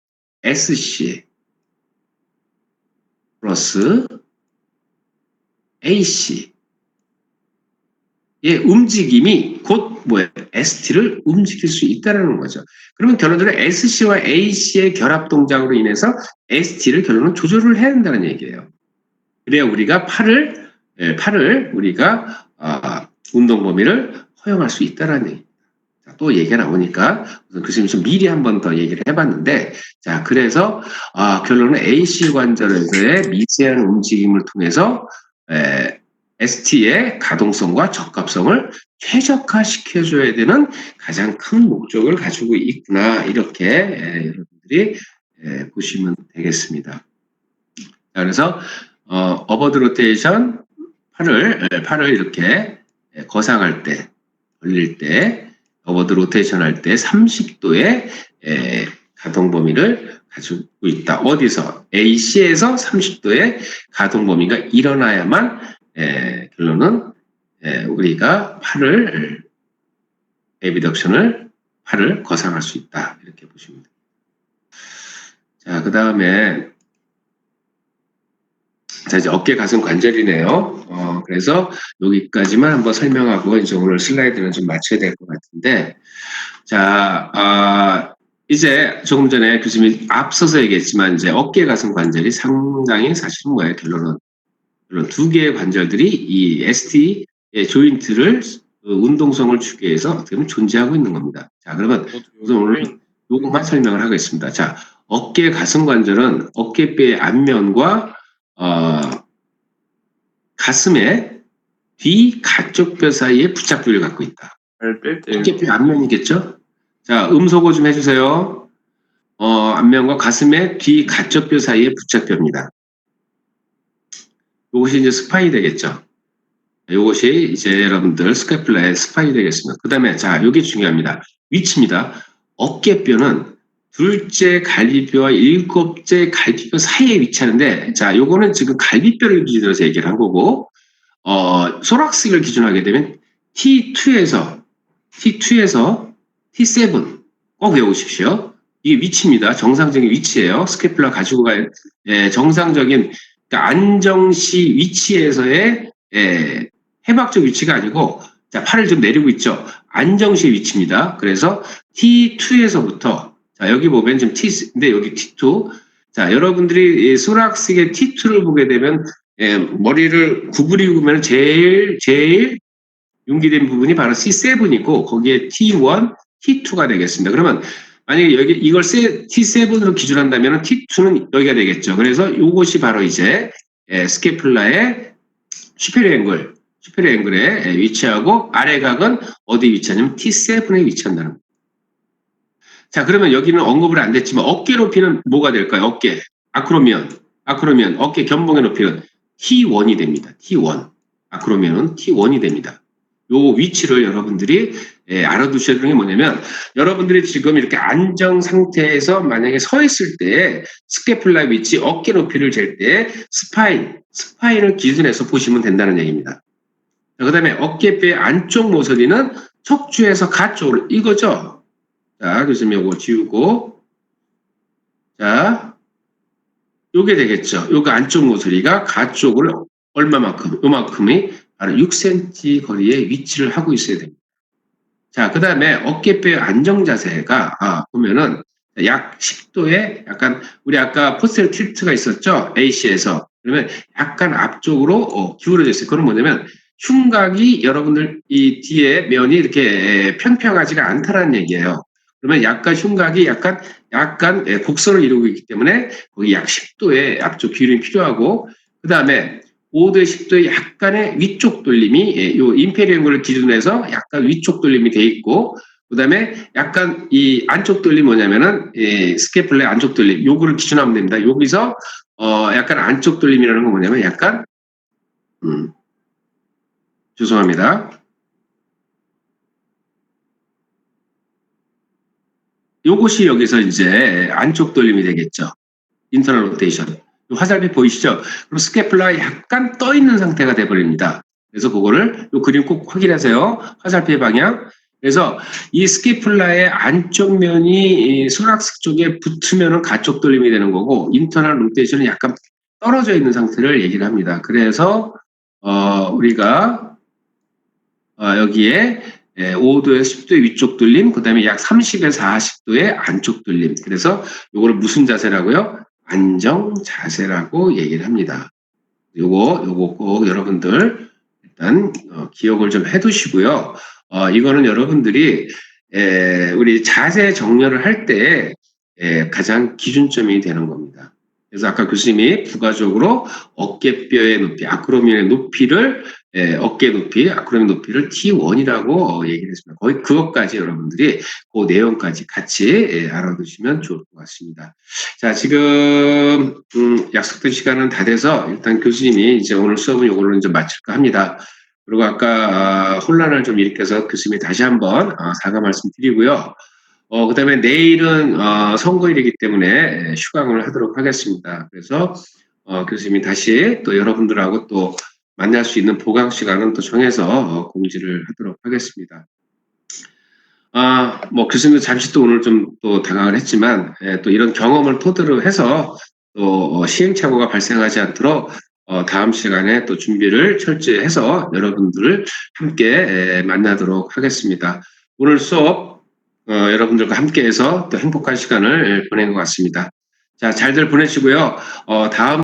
SC. 플러스 AC의 움직임이 곧 뭐예요? ST를 움직일 수 있다는 거죠. 그러면 결론적으로 SC와 AC의 결합 동작으로 인해서 ST를 결론은 조절을 해야 한다는 얘기예요. 그래야 우리가 팔을 우리가 운동 범위를 허용할 수 있다는 얘기. 또 얘기가 나오니까 교수님 좀 미리 한 번 더 얘기를 해봤는데, 자 그래서 결론은 AC 관절에서의 미세한 움직임을 통해서 ST의 가동성과 적합성을 최적화시켜줘야 되는 가장 큰 목적을 가지고 있구나, 이렇게 여러분들이 보시면 되겠습니다. 자, 그래서 어버드 로테이션, 팔을 이렇게 거상할 때, 벌릴 때, 어버드 로테이션 할 때 30도의 가동 범위를 가지고 있다. 어디서? AC에서 30도의 가동 범위가 일어나야만 결론은 우리가 팔을 거상할 수 있다. 이렇게 보시면 됩니다. 자, 그 다음에 자, 이제 어깨 가슴 관절이네요. 그래서 여기까지만 한번 설명하고 이제 오늘 슬라이드는 좀 마쳐야 될 것 같은데, 자, 이제 조금 전에 교수님이 앞서서 얘기했지만 이제 어깨 가슴 관절이 상당히 사실은 뭐예요? 결론은 두 개의 관절들이 이 ST의 조인트를 운동성을 주기 위해서 어떻게 보면 존재하고 있는 겁니다. 자, 그러면 우선 오늘 요것만 설명을 하겠습니다. 자, 어깨 가슴 관절은 어깨뼈의 앞면과 가슴의 뒤 가쪽뼈 사이에 부착 부위를 갖고 있다. 어깨뼈 앞면이겠죠? 자, 음소거 좀 해주세요. 앞면과 가슴의 뒤 가쪽뼈 사이에 부착뼈입니다. 이것이 이제 스파인이 되겠죠. 이것이 이제 여러분들 스캐플라의 스파인이 되겠습니다. 그 다음에 자, 이게 중요합니다. 위치입니다. 어깨뼈는 둘째 갈비뼈와 일곱째 갈비뼈 사이에 위치하는데, 자, 요거는 지금 갈비뼈를 기준으로 해서 얘기를 한 거고, 소락식을 기준으로 하게 되면 T2에서 T7 꼭 외우십시오. 이게 위치입니다. 정상적인 위치예요. 스캐플라 가지고 갈 정상적인, 그러니까 안정시 위치에서의 해박적 위치가 아니고, 자, 팔을 좀 내리고 있죠. 안정시 위치입니다. 그래서 T2에서부터 자, 여기 보면 지금 근데 여기 T2. 자, 여러분들이 소락식의 T2를 보게 되면 머리를 구부리고 보면 제일 융기된 부분이 바로 C7이고 거기에 T1, T2가 되겠습니다. 그러면 만약에 여기 이걸 T7으로 기준한다면 T2는 여기가 되겠죠. 그래서 이것이 바로 이제 스캐플라의 슈페리어 앵글에 위치하고 아래 각은 어디 위치하냐면 T7에 위치한다는 겁니다. 자, 그러면 여기는 언급을 안 됐지만 어깨 높이는 뭐가 될까요? 어깨. 아크로미언. 어깨 견봉의 높이는 T1이 됩니다. T1. 아크로미언은 T1이 됩니다. 요 위치를 여러분들이 알아두셔야 되는 게 뭐냐면, 여러분들이 지금 이렇게 안정 상태에서 만약에 서 있을 때 스캐플라 위치, 어깨 높이를 잴 때 스파인을 기준해서 보시면 된다는 얘기입니다. 그 다음에 어깨뼈의 안쪽 모서리는 척추에서 가쪽으로, 이거죠. 자, 교수님 요거 지우고, 자, 요게 되겠죠. 요거 안쪽 모서리가 가쪽으로 얼마만큼, 요만큼이 바로 6cm 거리에 위치를 하고 있어야 됩니다. 자, 그 다음에 어깨뼈의 안정 자세가, 보면은 약 10도에 약간, 우리 아까 포스테리어 틸트가 있었죠? AC에서. 그러면 약간 앞쪽으로 기울어져 있어요. 그건 뭐냐면, 흉곽이 여러분들 이 뒤에 면이 이렇게 평평하지가 않다는 얘기예요. 그러면 약간 흉곽이 약간 곡선을 이루고 있기 때문에 거기 약 10도의 앞쪽 기울임이 필요하고, 그 다음에 5도 10도의 약간의 위쪽 돌림이 요 임페리얼 앵글을 기준으로 해서 약간 위쪽 돌림이 돼 있고, 그 다음에 약간 이 안쪽 돌림 뭐냐면은 스캐플라의 안쪽 돌림, 요거를 기준하면 됩니다. 여기서 약간 안쪽 돌림이라는 건 뭐냐면 약간 죄송합니다. 요것이 여기서 이제 안쪽 돌림이 되겠죠. 인터널 로테이션. 화살표 보이시죠? 그럼 스캐플라가 약간 떠 있는 상태가 돼버립니다. 그래서 그거를 요 그림 꼭 확인하세요. 화살표의 방향. 그래서 이 스캐플라의 안쪽 면이 소락식 쪽에 붙으면은 가쪽 돌림이 되는 거고, 인터널 로테이션은 약간 떨어져 있는 상태를 얘기를 합니다. 그래서 우리가 여기에 5도에서 10도의 위쪽 돌림, 그 다음에 약 30에서 40도의 안쪽 돌림. 그래서 요거를 무슨 자세라고요? 안정 자세라고 얘기를 합니다. 요거 꼭 여러분들 일단 기억을 좀 해두시고요. 이거는 여러분들이 우리 자세 정렬을 할 때 가장 기준점이 되는 겁니다. 그래서 아까 교수님이 부가적으로 어깨뼈의 높이, 아크로미의 높이를 어깨 높이, 아크로미 높이를 T1이라고 얘기를 했습니다. 거의 그것까지 여러분들이 그 내용까지 같이 알아두시면 좋을 것 같습니다. 자, 지금 약속된 시간은 다 돼서 일단 교수님이 이제 오늘 수업은 이걸로 이제 마칠까 합니다. 그리고 아까 혼란을 좀 일으켜서 교수님이 다시 한번 사과 말씀드리고요. 그 다음에 내일은 선거일이기 때문에 휴강을 하도록 하겠습니다. 그래서 교수님이 다시 또 여러분들하고 또 만날 수 있는 보강 시간은 또 정해서 공지를 하도록 하겠습니다. 뭐 교수님도 잠시 또 오늘 좀 또 당황을 했지만 또 이런 경험을 토대로 해서 또 시행착오가 발생하지 않도록 다음 시간에 또 준비를 철저히 해서 여러분들을 함께 만나도록 하겠습니다. 오늘 수업 여러분들과 함께해서 또 행복한 시간을 보낸 것 같습니다. 자, 잘들 보내시고요. 다음